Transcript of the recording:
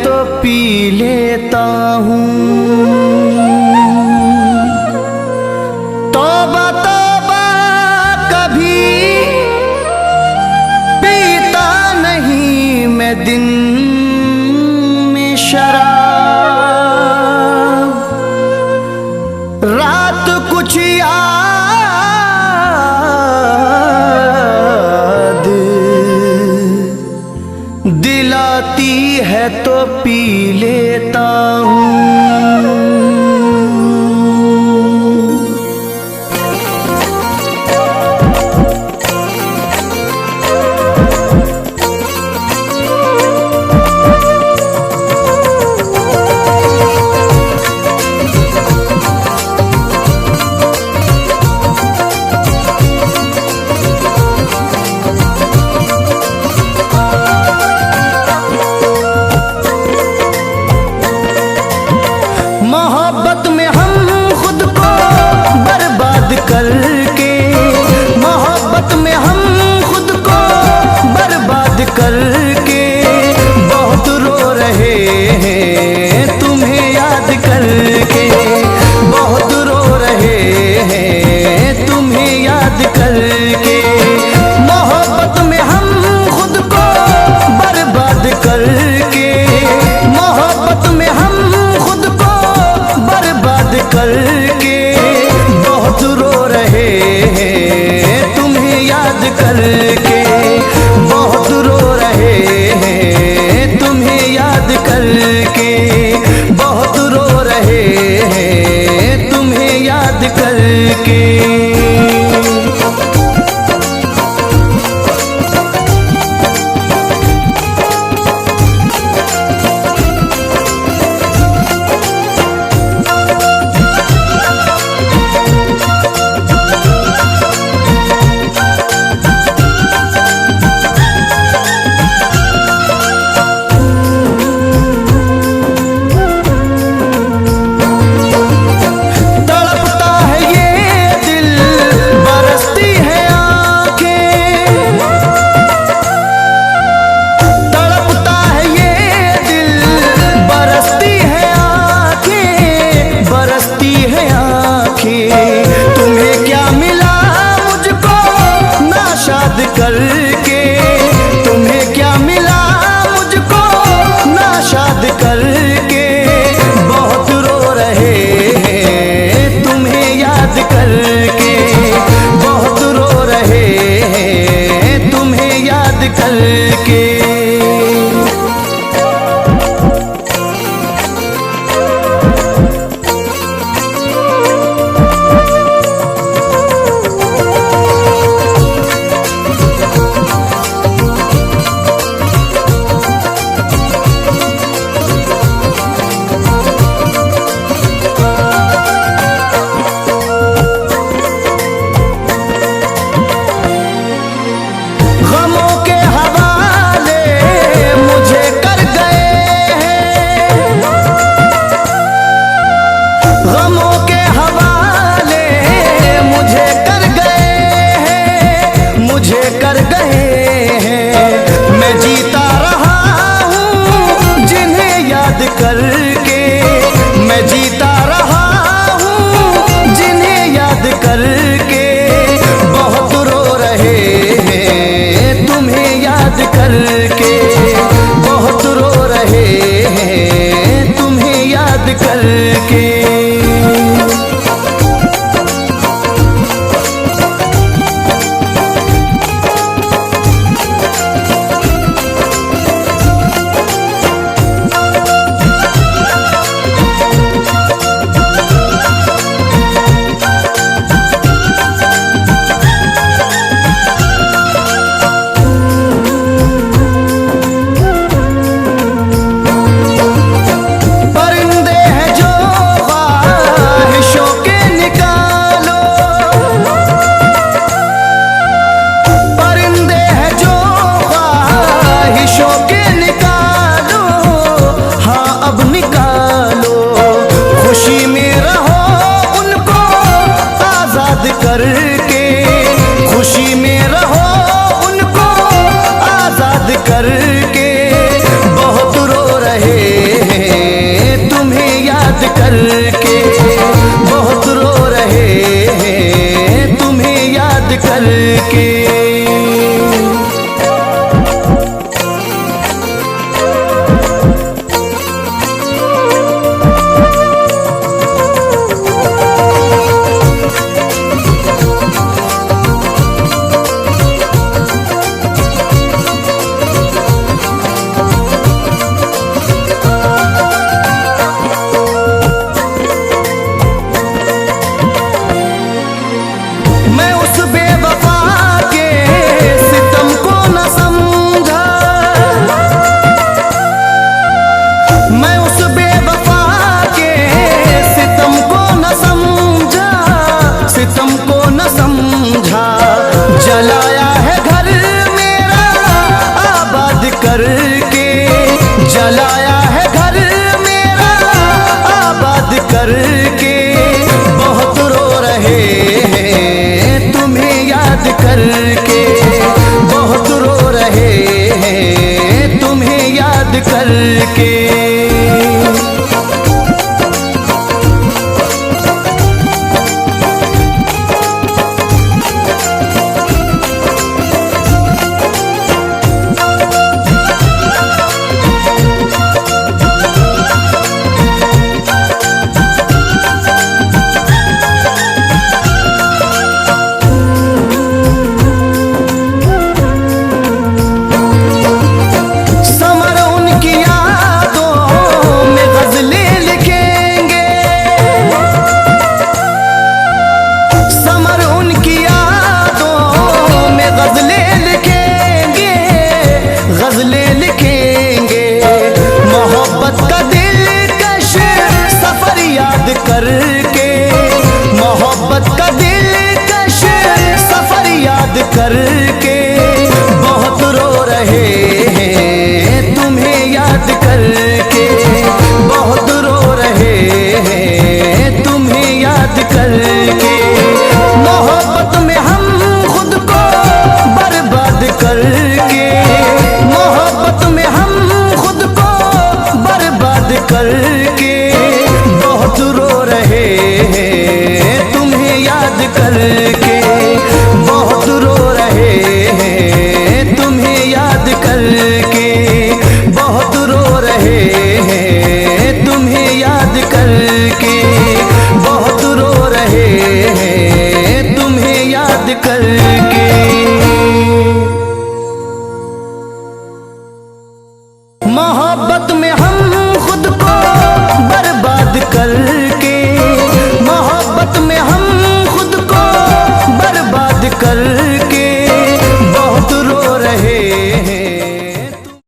तो पी लेता हूँ। तौबा तौबा कभी पीता नहीं मैं दिन में शराब। रात कुछ याद दिलाती है तो पी लेता हूँ। मोहब्बत में हम खुद को बर्बाद करके, मोहब्बत में हम खुद को बर्बाद करके बहुत रो रहे हैं तुम्हें याद करके, बहुत रो रहे हैं तुम्हें याद करके। मोहब्बत में हम खुद को बर्बाद करके, मोहब्बत में हम खुद को बर्बाद करके बहुत रो रहे हैं तुम्हें याद करके, बहुत रो रहे हैं तुम्हें याद करके, बहुत रो रहे हैं तुम्हें याद करके। तुम्हें क्या मिला मुझको नाशाद करके, तुम्हें क्या मिला मुझको नाशाद करके बहुत रो रहे हैं तुम्हें याद करके, बहुत रो रहे हैं तुम्हें याद करके। कर गए हैं मैं जीता रहा हूँ जिन्हें याद करके, मैं जीता रहा हूँ जिन्हें याद करके बहुत रो रहे हैं तुम्हें याद करके, बहुत रो रहे हैं तुम्हें याद करके। लाया है घर मेरा आबाद करके, बहुत रो रहे हैं तुम्हें याद करके, बहुत रो रहे हैं तुम्हें याद करके।